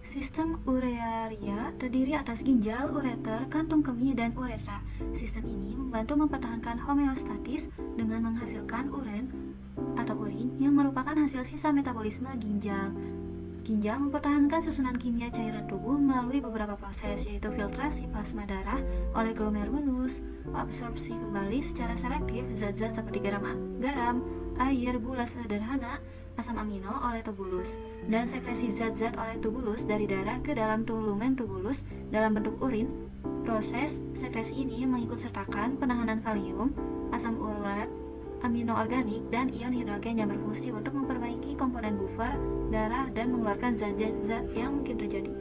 Sistem urearia terdiri atas ginjal, ureter, kantung kemih, dan uretra. Sistem ini membantu mempertahankan homeostatis dengan menghasilkan urin yang merupakan hasil sisa metabolisme ginjal. Ginjal mempertahankan susunan kimia cairan tubuh melalui beberapa proses, yaitu filtrasi plasma darah oleh glomerulus, absorpsi kembali secara selektif zat-zat seperti garam, air, gula sederhana, asam amino oleh tubulus, dan sekresi zat-zat oleh tubulus dari darah ke dalam lumen tubulus dalam bentuk urin. Proses sekresi ini mengikut sertakan penahanan kalium, asam urat, amino organik, dan ion hidrogen yang berfungsi untuk memperbaiki komponen buffer darah dan mengeluarkan zat-zat yang mungkin terjadi.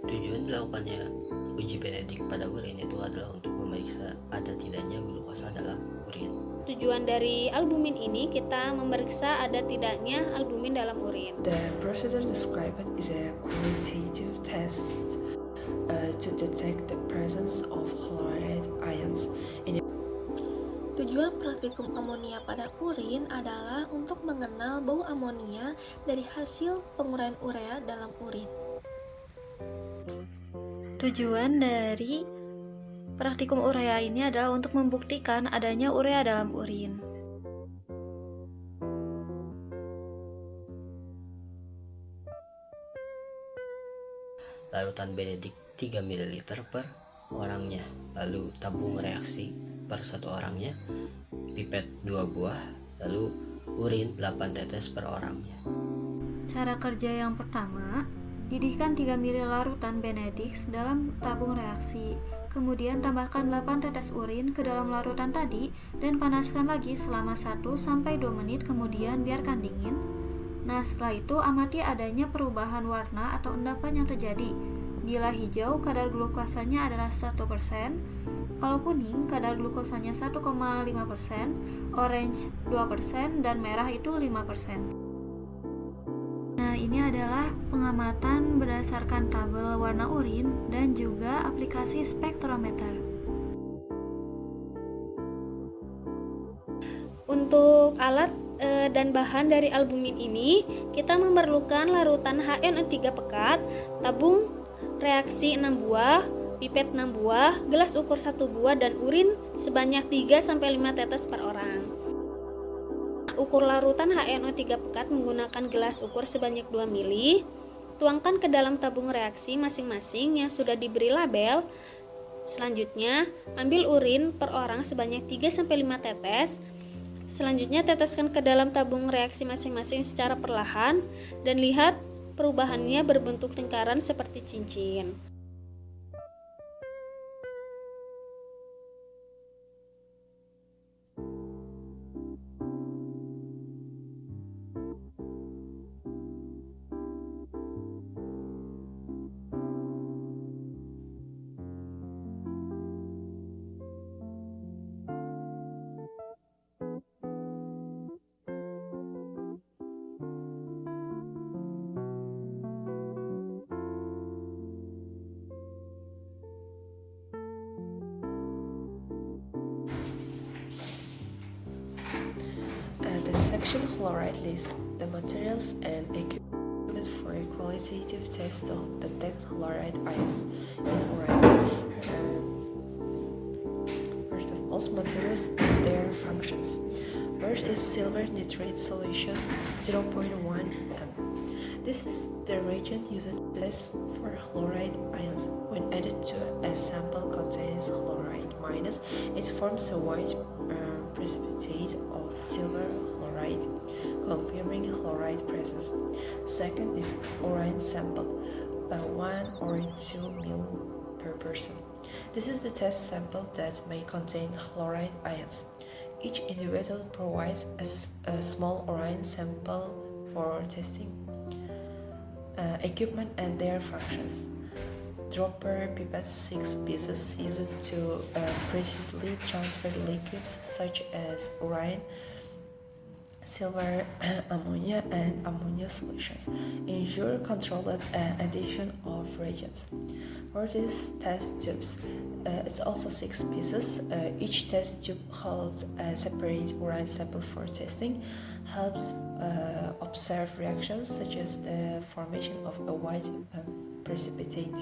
Tujuan dilakukannya uji Benedict pada urin itu adalah untuk memeriksa ada tidaknya glukosa dalam urin. Tujuan dari albumin ini kita memeriksa ada tidaknya albumin dalam urin. The procedure described is a qualitative test to detect the presence of chloride ions in Tujuan praktikum amonia pada urin adalah untuk mengenal bau amonia dari hasil penguraian urea dalam urin. Tujuan dari praktikum urea ini adalah untuk membuktikan adanya urea dalam urin. Larutan Benedict 3 ml per orangnya, lalu tabung reaksi per satu orangnya, pipet 2 buah, lalu urin 8 tetes per orangnya. Cara kerja yang pertama, didihkan 3 ml larutan Benedict dalam tabung reaksi. Kemudian tambahkan 8 tetes urin ke dalam larutan tadi dan panaskan lagi selama 1-2 menit, kemudian biarkan dingin. Nah, setelah itu amati adanya perubahan warna atau endapan yang terjadi. Bila hijau, kadar glukosanya adalah 1%, kalau kuning, kadar glukosanya 1,5%, orange 2%, dan merah itu 5%. Nah, ini adalah pengamatan berdasarkan tabel warna urin dan juga aplikasi spektrometer. Untuk alat dan bahan dari albumin ini, kita memerlukan larutan HNO3 pekat, tabung reaksi 6 buah, pipet 6 buah, gelas ukur 1 buah, dan urin sebanyak 3-5 tetes per orang. Ukur larutan HNO3 pekat menggunakan gelas ukur sebanyak 2 ml. Tuangkan ke dalam tabung reaksi masing-masing yang sudah diberi label. Selanjutnya, ambil urin per orang sebanyak 3-5 tetes. Selanjutnya, teteskan ke dalam tabung reaksi masing-masing secara perlahan dan lihat perubahannya berbentuk lingkaran seperti cincin. The section chloride lists the materials and equipment for a qualitative test to detect chloride ions in urine. First of all, materials and their functions. First is silver nitrate solution 0.1 m. This is the reagent used to test for chloride ions. When added to a sample contains chloride minus, it forms a white precipitate of silver chloride, confirming chloride presence. Second is urine sample, 1 or 2 ml per person. This is the test sample that may contain chloride ions. Each individual provides a small urine sample for testing. Equipment and their functions. Dropper pipette 6 pieces used to precisely transfer liquids such as urine, silver, ammonia, and ammonia solutions. Ensure controlled addition of reagents. For these test tubes, it's also 6 pieces. Each test tube holds a separate urine sample for testing. helps observe reactions such as the formation of a white precipitate.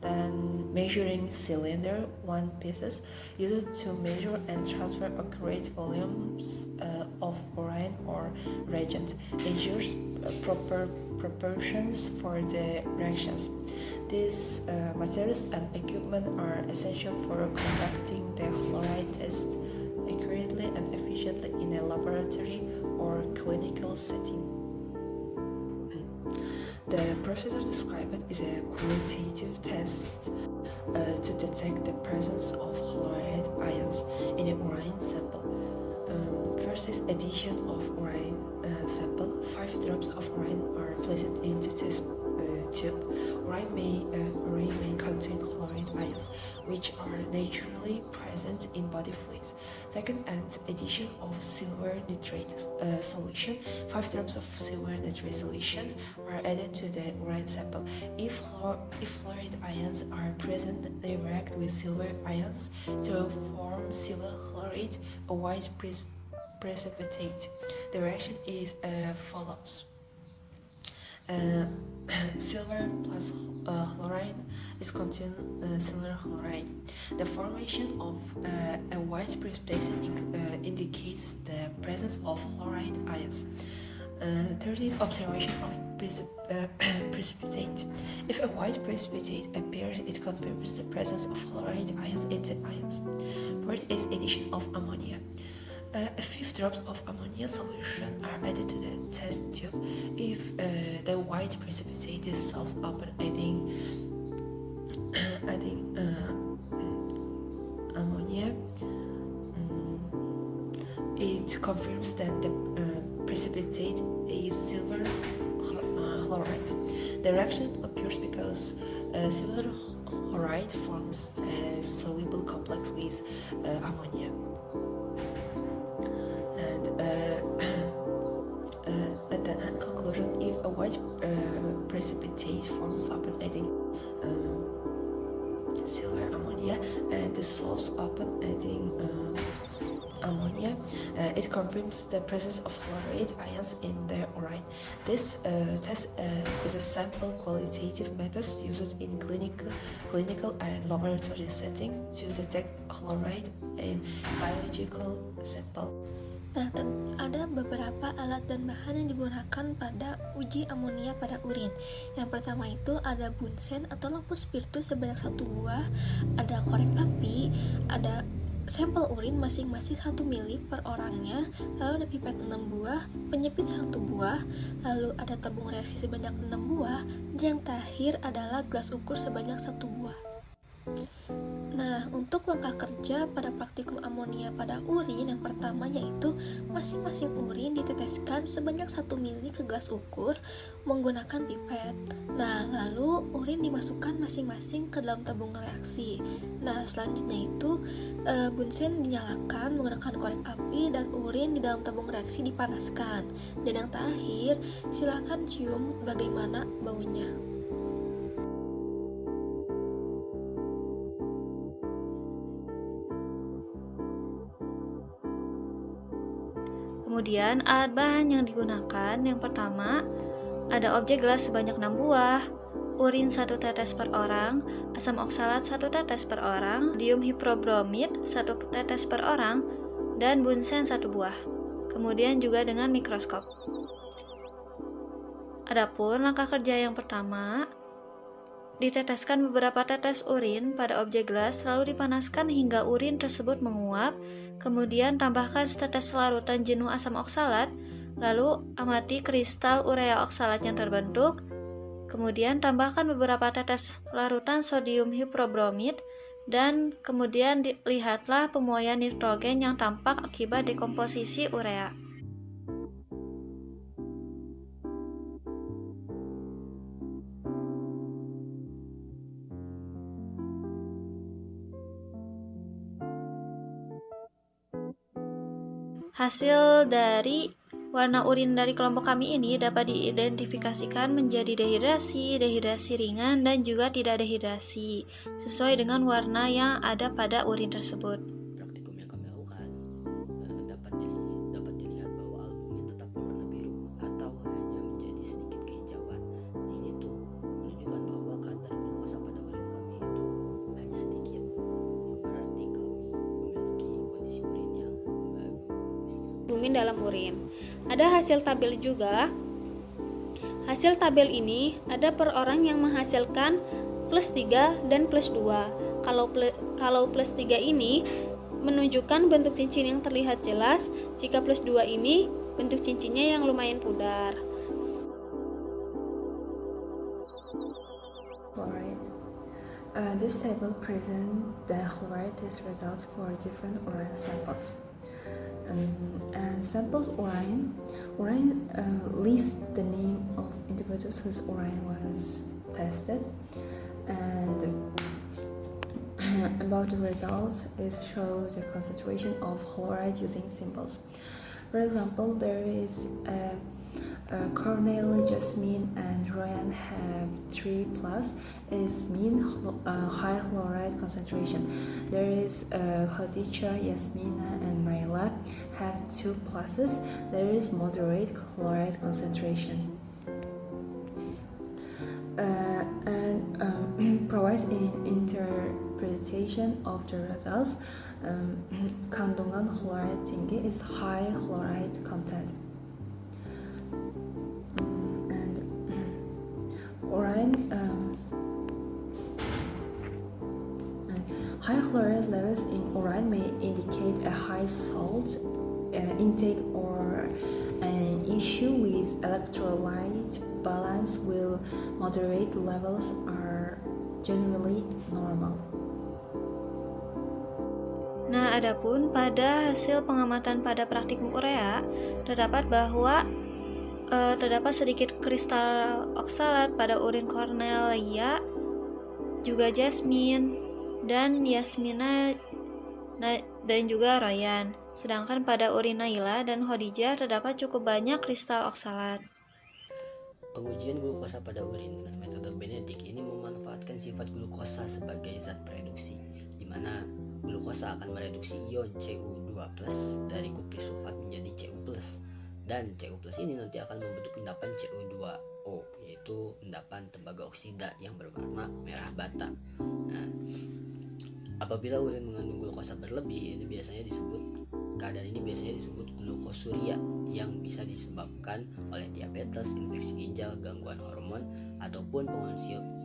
Then measuring cylinder one pieces used to measure and transfer accurate volumes of urine or reagent ensures proper proportions for the reactions. These materials and equipment are essential for conducting the chloride test accurately and efficiently in a laboratory or clinical setting. The procedure described is a qualitative test to detect the presence of chloride ions in a urine sample. First is addition of urine sample. 5 drops of urine are placed into test tube. Urine may contain chloride ions, which are naturally present in body fluids. Second, and addition of silver nitrate solution. 5 drops of silver nitrate solutions are added to the urine sample. If chloride ions are present, they react with silver ions to form silver chloride, a white precipitate. The reaction is follows. Silver plus chloride is contained silver chloride. The formation of a white precipitation indicates the presence of chloride ions. Third is observation of precipitate. If a white precipitate appears, it confirms the presence of chloride ions in the ions. Fourth is addition of ammonia. 5 drops of ammonia solution are added to the test tube. If the white precipitate is dissolved upon adding ammonia, it confirms that the precipitate is silver chloride. The reaction occurs because silver chloride forms a soluble complex with ammonia. At the end conclusion, if a white precipitate forms upon adding silver ammonia and dissolves upon adding ammonia, it confirms the presence of chloride ions in the urine. This test is a sample qualitative method used in clinical and laboratory settings to detect chloride in biological sample. Nah, ada beberapa alat dan bahan yang digunakan pada uji amonia pada urin. Yang pertama itu ada bunsen atau lampu spiritus sebanyak 1 buah, ada korek api, ada sampel urin masing-masing 1 mili per orangnya, lalu ada pipet 6 buah, penyepit 1 buah, lalu ada tabung reaksi sebanyak 6 buah, dan yang terakhir adalah gelas ukur sebanyak 1 buah. Nah, untuk langkah kerja pada praktikum amonia pada urin, yang pertama yaitu masing-masing urin diteteskan sebanyak 1 mili ke gelas ukur menggunakan pipet. Nah, lalu urin dimasukkan masing-masing ke dalam tabung reaksi. Nah, selanjutnya itu bunsen dinyalakan menggunakan korek api dan urin di dalam tabung reaksi dipanaskan. Dan yang terakhir, silakan cium bagaimana baunya. Kemudian alat bahan yang digunakan, yang pertama ada objek gelas sebanyak 6 buah, urin 1 tetes per orang, asam oksalat 1 tetes per orang, dium hipobromid 1 tetes per orang, dan bunsen 1 buah. Kemudian juga dengan mikroskop. Adapun langkah kerja yang pertama, diteteskan beberapa tetes urin pada objek gelas lalu dipanaskan hingga urin tersebut menguap. Kemudian tambahkan setetes larutan jenuh asam oksalat, lalu amati kristal urea oksalat yang terbentuk. Kemudian tambahkan beberapa tetes larutan sodium hipobromid dan kemudian lihatlah pemuaian nitrogen yang tampak akibat dekomposisi urea. Hasil dari warna urin dari kelompok kami ini dapat diidentifikasikan menjadi dehidrasi, dehidrasi ringan, dan juga tidak dehidrasi, sesuai dengan warna yang ada pada urin tersebut. Praktikum yang kami lakukan dapat albumin dalam urin. Ada hasil tabel juga. Hasil tabel ini ada per orang yang menghasilkan plus 3 dan plus 2. Kalau plus 3 ini menunjukkan bentuk cincin yang terlihat jelas, jika plus 2 ini bentuk cincinnya yang lumayan pudar. Chloride. This table presents the chloride test result for different urine samples. And samples urine lists the name of individuals whose urine was tested, and about the results is show the concentration of chloride using symbols. For example, there is Cornell, Jasmine, and Ryan have 3 plus, is mean high chloride concentration. There is Khadija, Yasmina, and Naila have 2 pluses. There is moderate chloride concentration. And provides an interpretation of the results. Kandungan chloride tinggi is high chloride content. High chloride levels in urine may indicate a high salt intake or an issue with electrolyte balance, while moderate levels are generally normal. Nah, adapun pada hasil pengamatan pada praktikum urea, terdapat bahwa terdapat sedikit kristal oksalat pada urin Cornelia, juga Jasmine dan Yasmina dan juga Ryan. Sedangkan pada urin Naila dan Khadijah terdapat cukup banyak kristal oksalat. Pengujian glukosa pada urin dengan metode Benedict ini memanfaatkan sifat glukosa sebagai zat prereduksi, di mana glukosa akan mereduksi ion Cu2+ dari kuprisulfat menjadi Cu+. Dan Cu+ ini nanti akan membentuk endapan Cu2O, yaitu endapan tembaga oksida yang berwarna merah bata. Nah, apabila urin mengandung glukosa berlebih, keadaan ini biasanya disebut glukosuria, yang bisa disebabkan oleh diabetes, infeksi ginjal, gangguan hormon, ataupun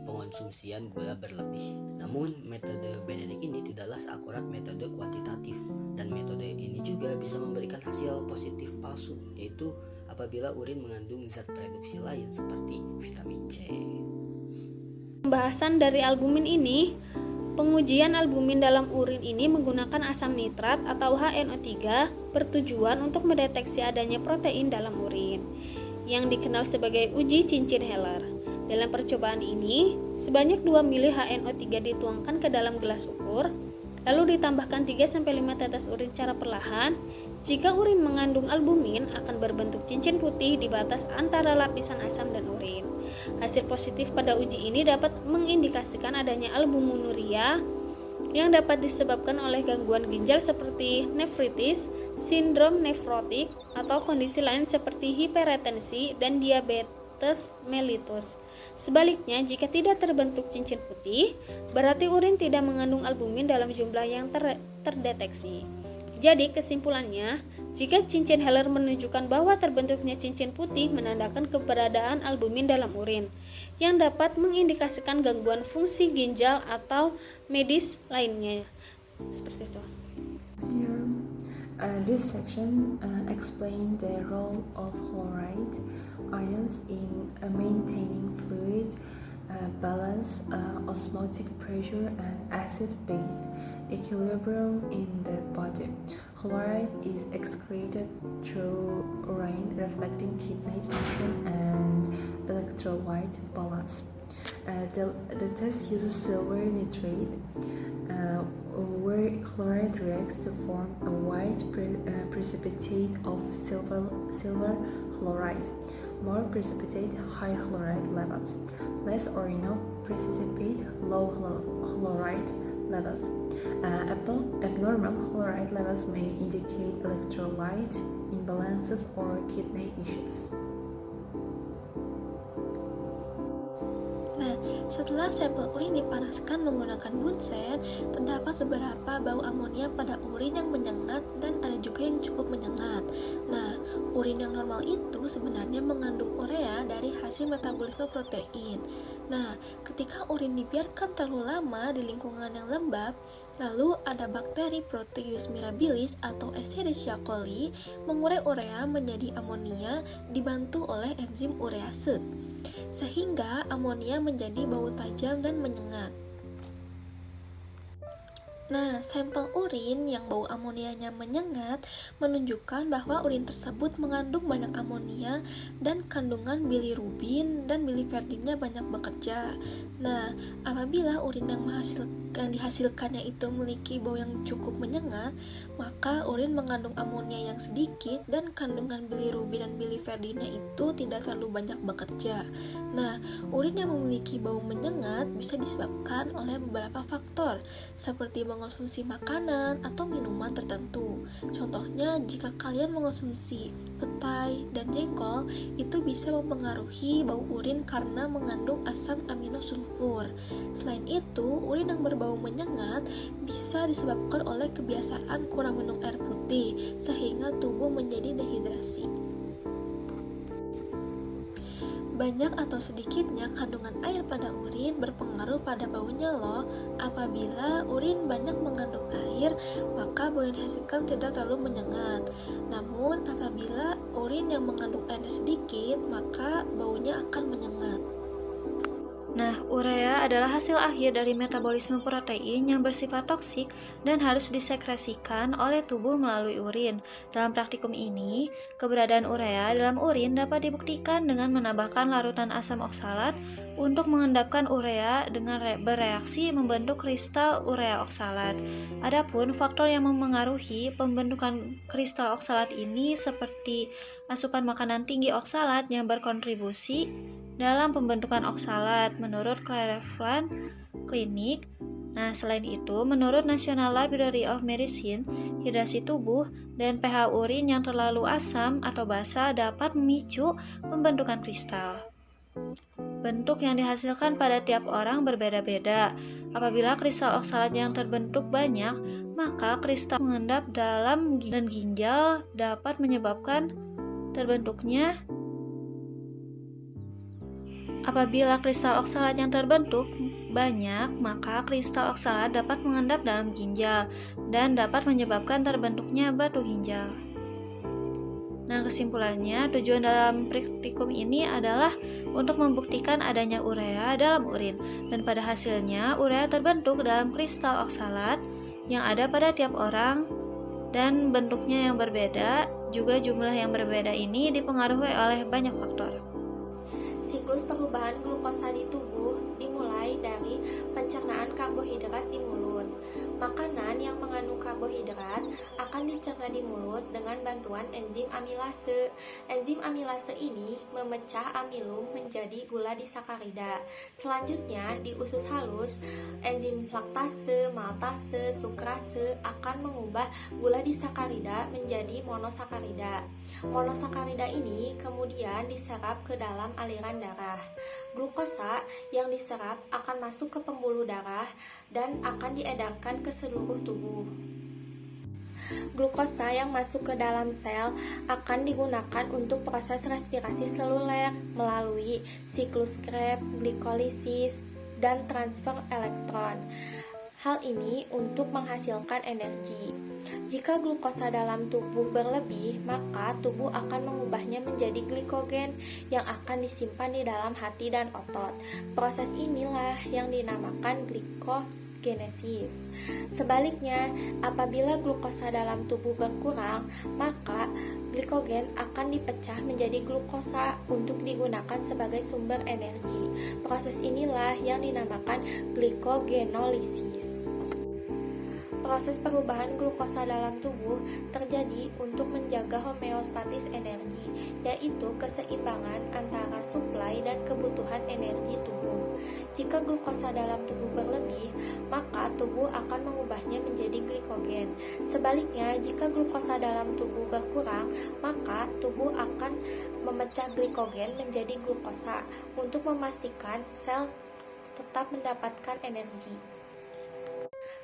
pengonsumsian gula berlebih. Namun metode Benedict ini tidaklah seakurat metode kuantitatif, dan metode ini juga bisa memberikan hasil positif palsu, yaitu apabila urin mengandung zat prereduksi lain seperti vitamin C. Pembahasan dari albumin ini, pengujian albumin dalam urin ini menggunakan asam nitrat atau HNO3 bertujuan untuk mendeteksi adanya protein dalam urin, yang dikenal sebagai uji cincin Heller. Dalam percobaan ini, sebanyak 2 mili HNO3 dituangkan ke dalam gelas ukur, lalu ditambahkan 3-5 tetes urin secara perlahan. Jika urin mengandung albumin, akan berbentuk cincin putih di batas antara lapisan asam dan urin. Hasil positif pada uji ini dapat mengindikasikan adanya albuminuria yang dapat disebabkan oleh gangguan ginjal seperti nefritis, sindrom nefrotik, atau kondisi lain seperti hipertensi dan diabetes mellitus. Sebaliknya, jika tidak terbentuk cincin putih, berarti urin tidak mengandung albumin dalam jumlah yang terdeteksi. Jadi, kesimpulannya, jika cincin Heller menunjukkan bahwa terbentuknya cincin putih menandakan keberadaan albumin dalam urin, yang dapat mengindikasikan gangguan fungsi ginjal atau medis lainnya. Seperti itu. Here, this section explains the role of chloride ions in maintaining fluid balance, osmotic pressure, and acid-base equilibrium in the body. Chloride is excreted through urine, reflecting kidney function and electrolyte balance. The test uses silver nitrate, where chloride reacts to form a white precipitate of silver chloride. More precipitate, high chloride levels. Less or no precipitate, low chloride levels. Abnormal chloride levels may indicate electrolyte imbalances or kidney issues. Nah, Setelah sampel urin dipanaskan menggunakan bunsen, terdapat beberapa bau amonia pada urin yang menyengat dan ada juga yang cukup menyengat. Nah, urin yang normal itu sebenarnya mengandung urea dari hasil metabolisme protein. Nah, ketika urin dibiarkan terlalu lama di lingkungan yang lembab, lalu ada bakteri Proteus mirabilis atau Escherichia coli mengurai urea menjadi amonia dibantu oleh enzim urease, sehingga amonia menjadi bau tajam dan menyengat. Nah, sampel urin yang bau amonianya menyengat menunjukkan bahwa urin tersebut mengandung banyak amonia dan kandungan bilirubin dan biliverdinnya banyak bekerja. Nah, apabila urin yang dihasilkannya itu memiliki bau yang cukup menyengat, maka urin mengandung amonia yang sedikit dan kandungan bilirubin dan biliverdinnya itu tidak terlalu banyak bekerja. Nah, urin yang memiliki bau menyengat bisa disebabkan oleh beberapa faktor, seperti mengonsumsi makanan atau minuman tertentu. Contohnya, jika kalian mengonsumsi petai dan jengkol, itu bisa mempengaruhi bau urin karena mengandung asam amino sulfur. Selain itu, urin yang berbau menyengat bisa disebabkan oleh kebiasaan kurang minum air putih, sehingga tubuh menjadi dehidrasi. Banyak atau sedikitnya kandungan air pada urin berpengaruh pada baunya loh. Apabila urin banyak mengandung air, maka bau yang dihasilkan tidak terlalu menyengat. Namun apabila urin yang mengandung air sedikit, maka baunya akan menyengat. Nah, urea adalah hasil akhir dari metabolisme protein yang bersifat toksik dan harus disekresikan oleh tubuh melalui urin. Dalam praktikum ini, keberadaan urea dalam urin dapat dibuktikan dengan menambahkan larutan asam oksalat untuk mengendapkan urea dengan bereaksi membentuk kristal urea oksalat. Adapun faktor yang memengaruhi pembentukan kristal oksalat ini seperti asupan makanan tinggi oksalat yang berkontribusi dalam pembentukan oksalat menurut Cleveland Clinic. Nah, selain itu, menurut National Library of Medicine, hidrasi tubuh dan pH urin yang terlalu asam atau basa dapat memicu pembentukan kristal. Bentuk yang dihasilkan pada tiap orang berbeda-beda. Apabila kristal oksalat yang terbentuk banyak, maka kristal mengendap dalam dan ginjal dapat menyebabkan terbentuknya. Apabila kristal oksalat yang terbentuk banyak, maka kristal oksalat dapat mengendap dalam ginjal dan dapat menyebabkan terbentuknya batu ginjal. Nah, kesimpulannya, tujuan dalam praktikum ini adalah untuk membuktikan adanya urea dalam urin, dan pada hasilnya urea terbentuk dalam kristal oksalat yang ada pada tiap orang dan bentuknya yang berbeda. Juga jumlah yang berbeda ini dipengaruhi oleh banyak faktor. Siklus perubahan glukosa di tubuh dimulai dari pencernaan karbohidrat di mulut. Makanan yang mengandung karbohidrat akan dicerna di mulut dengan bantuan enzim amilase. Enzim amilase ini memecah amilum menjadi gula disakarida. Selanjutnya, di usus halus, enzim laktase, maltase, sukrase akan mengubah gula disakarida menjadi monosakarida. Monosakarida ini kemudian diserap ke dalam aliran darah. Glukosa yang diserap akan masuk ke pembuluh darah dan akan diedarkan ke seluruh tubuh. Glukosa yang masuk ke dalam sel akan digunakan untuk proses respirasi seluler melalui siklus Krebs, glikolisis, dan transfer elektron. Hal ini untuk menghasilkan energi. Jika glukosa dalam tubuh berlebih, maka tubuh akan mengubahnya menjadi glikogen yang akan disimpan di dalam hati dan otot. Proses inilah yang dinamakan glikogenesis. Sebaliknya, apabila glukosa dalam tubuh berkurang, maka glikogen akan dipecah menjadi glukosa untuk digunakan sebagai sumber energi. Proses inilah yang dinamakan glikogenolisis. Proses perubahan glukosa dalam tubuh terjadi untuk menjaga homeostatis energi, yaitu keseimbangan antara suplai dan kebutuhan energi tubuh. Jika glukosa dalam tubuh berlebih, maka tubuh akan mengubahnya menjadi glikogen. Sebaliknya, jika glukosa dalam tubuh berkurang, maka tubuh akan memecah glikogen menjadi glukosa untuk memastikan sel tetap mendapatkan energi.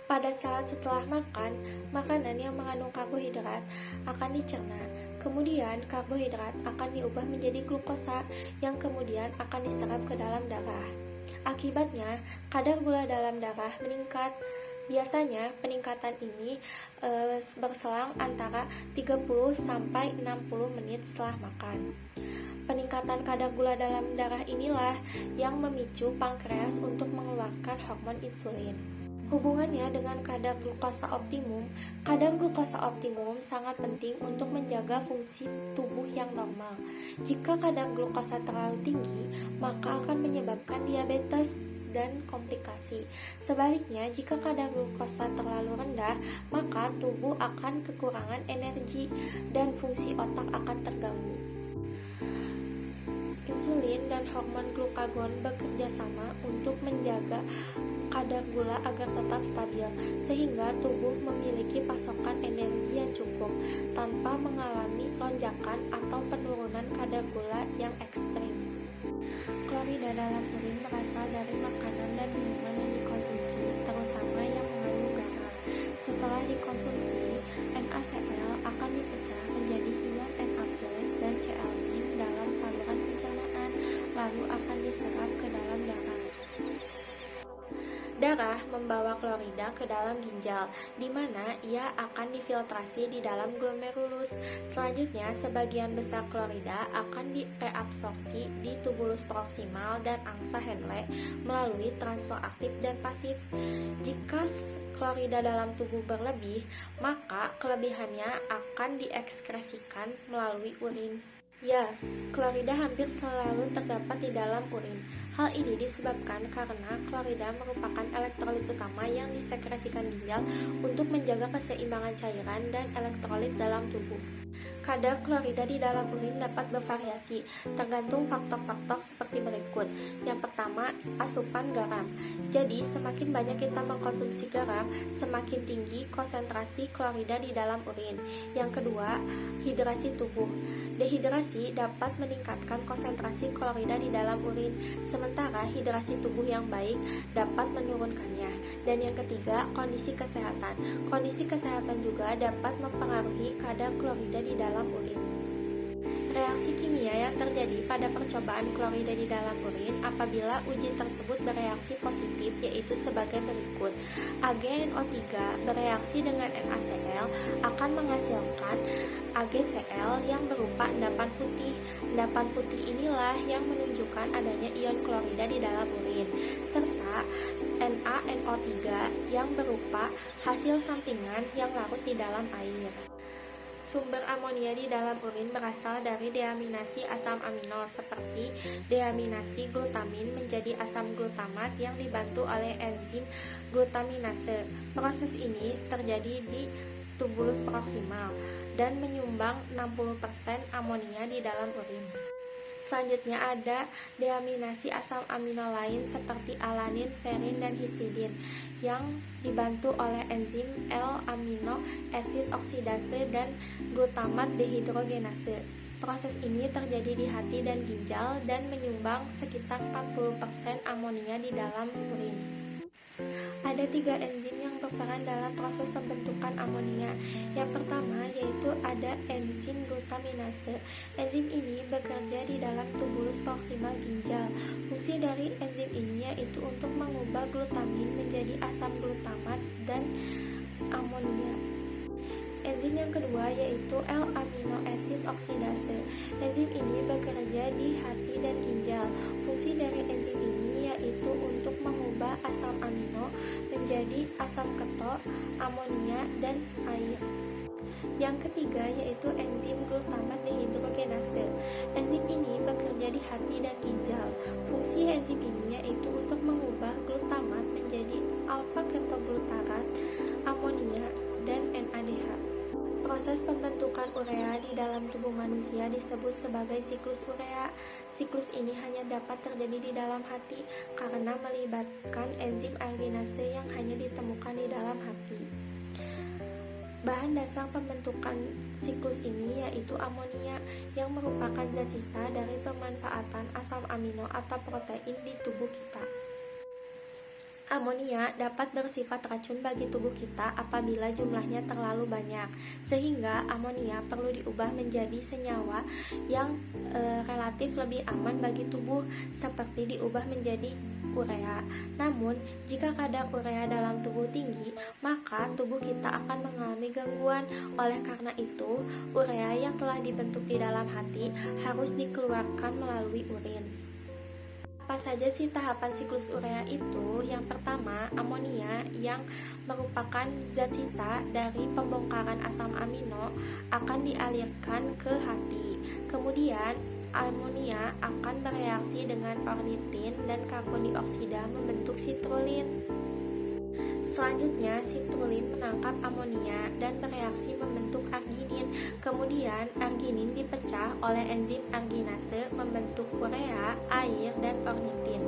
Pada saat setelah makan, makanan yang mengandung karbohidrat akan dicerna. Kemudian karbohidrat akan diubah menjadi glukosa yang kemudian akan diserap ke dalam darah. Akibatnya, kadar gula dalam darah meningkat. Biasanya peningkatan ini berselang antara 30 sampai 60 menit setelah makan. Peningkatan kadar gula dalam darah inilah yang memicu pankreas untuk mengeluarkan hormon insulin. Hubungannya dengan kadar glukosa optimum sangat penting untuk menjaga fungsi tubuh yang normal. Jika kadar glukosa terlalu tinggi, maka akan menyebabkan diabetes dan komplikasi. Sebaliknya, jika kadar glukosa terlalu rendah, maka tubuh akan kekurangan energi dan fungsi otak akan terganggu. Insulin dan hormon glukagon bekerja sama untuk menjaga kadar gula agar tetap stabil, sehingga tubuh memiliki pasokan energi yang cukup tanpa mengalami lonjakan atau penurunan kadar gula yang ekstrim. Klorida dalam urin berasal dari makanan dan minuman yang dikonsumsi, terutama yang mengandung garam. Setelah dikonsumsi, NaCl akan dipecah menjadi ion Na+ dan Cl- dalam saluran pencernaan, lalu akan diserap ke dalam darah. Darah membawa klorida ke dalam ginjal, di mana ia akan difiltrasi di dalam glomerulus. Selanjutnya, sebagian besar klorida akan direabsorpsi di tubulus proksimal dan angsa Henle melalui transfer aktif dan pasif. Jika klorida dalam tubuh berlebih, maka kelebihannya akan diekskresikan melalui urin. Ya, klorida hampir selalu terdapat di dalam urin. Hal ini disebabkan karena klorida merupakan elektrolit utama yang disekresikan ginjal untuk menjaga keseimbangan cairan dan elektrolit dalam tubuh. Kadar klorida di dalam urin dapat bervariasi, tergantung faktor-faktor seperti berikut. Yang pertama, asupan garam. Jadi, semakin banyak kita mengkonsumsi garam, semakin tinggi konsentrasi klorida di dalam urin. Yang kedua, hidrasi tubuh. Dehidrasi dapat meningkatkan konsentrasi klorida di dalam urin, sementara hidrasi tubuh yang baik dapat menurunkannya. Dan yang ketiga, kondisi kesehatan. Kondisi kesehatan juga dapat mempengaruhi kadar klorida di dalam urin. Reaksi kimia yang terjadi pada percobaan klorida di dalam urin apabila uji tersebut bereaksi positif yaitu sebagai berikut. AgNO3 bereaksi dengan NaCl akan menghasilkan AgCl yang berupa endapan putih. Endapan putih inilah yang menunjukkan adanya ion klorida di dalam urin, serta NaNO3 yang berupa hasil sampingan yang larut di dalam air. Sumber amonia di dalam urin berasal dari deaminasi asam amino seperti deaminasi glutamin menjadi asam glutamat yang dibantu oleh enzim glutaminase. Proses ini terjadi di tubulus proksimal dan menyumbang 60% amonia di dalam urin. Selanjutnya ada deaminasi asam amino lain seperti alanin, serin, dan histidin yang dibantu oleh enzim L-amino acid oksidase dan glutamat dehidrogenase. Proses ini terjadi di hati dan ginjal dan menyumbang sekitar 40% amonia di dalam urin. Ada 3 enzim yang berperan dalam proses pembentukan amonia. Yang pertama yaitu ada enzim glutaminase. Enzim ini bekerja di dalam tubulus proksimal ginjal. Fungsi dari enzim ini yaitu untuk mengubah glutamin menjadi asam glutamat dan amonia. Enzim yang kedua yaitu L-amino acid oksidase. Enzim ini bekerja di hati dan ginjal. Fungsi dari enzim ini yaitu untuk mengubah asam amino menjadi asam keto, amonia, dan air. Yang ketiga yaitu enzim glutamat dehidrogenase. Enzim ini bekerja di hati dan ginjal. Fungsi enzim ini yaitu untuk mengubah glutamat menjadi alfa-ketoglutarat, amonia, dan NADH. Proses pembentukan urea di dalam tubuh manusia disebut sebagai siklus urea. Siklus ini hanya dapat terjadi di dalam hati karena melibatkan enzim arginase yang hanya ditemukan di dalam hati. Bahan dasar pembentukan siklus ini yaitu amonia yang merupakan zat sisa dari pemanfaatan asam amino atau protein di tubuh kita. Amonia dapat bersifat racun bagi tubuh kita apabila jumlahnya terlalu banyak, sehingga amonia perlu diubah menjadi senyawa yang relatif lebih aman bagi tubuh, seperti diubah menjadi urea. Namun, jika kadar urea dalam tubuh tinggi, maka tubuh kita akan mengalami gangguan. Oleh karena itu, urea yang telah dibentuk di dalam hati harus dikeluarkan melalui urin. Apa saja sih tahapan siklus urea itu? Yang pertama, amonia yang merupakan zat sisa dari pembongkaran asam amino akan dialirkan ke hati. Kemudian, amonia akan bereaksi dengan ornitin dan karbon dioksida membentuk sitrulin. Selanjutnya, sitrulin menangkap amonia dan bereaksi membentuk arginin. Kemudian, arginin dipecah oleh enzim arginase membentuk urea, air, dan ornitin.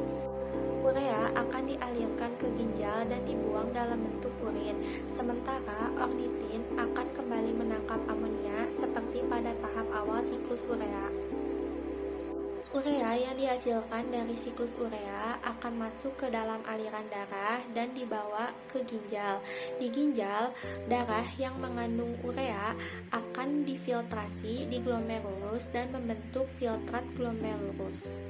Urea akan dialirkan ke ginjal dan dibuang dalam bentuk urin. Sementara ornitin akan kembali menangkap amonia seperti pada tahap awal siklus urea. Urea yang dihasilkan dari siklus urea akan masuk ke dalam aliran darah dan dibawa ke ginjal. Di ginjal, darah yang mengandung urea akan difiltrasi di glomerulus dan membentuk filtrat glomerulus.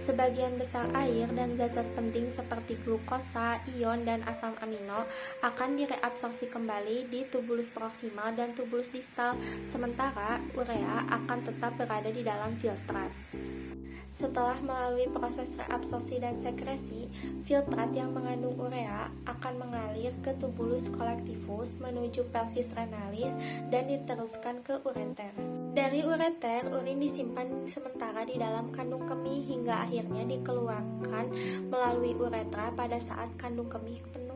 Sebagian besar air dan zat-zat penting seperti glukosa, ion, dan asam amino akan direabsorpsi kembali di tubulus proksimal dan tubulus distal, sementara urea akan tetap berada di dalam filtrat. Setelah melalui proses reabsorpsi dan sekresi, filtrat yang mengandung urea akan mengalir ke tubulus colectivus menuju pelvis renalis dan diteruskan ke ureter. Dari ureter, urin disimpan sementara di dalam kandung kemih hingga akhirnya dikeluarkan melalui uretra pada saat kandung kemih penuh.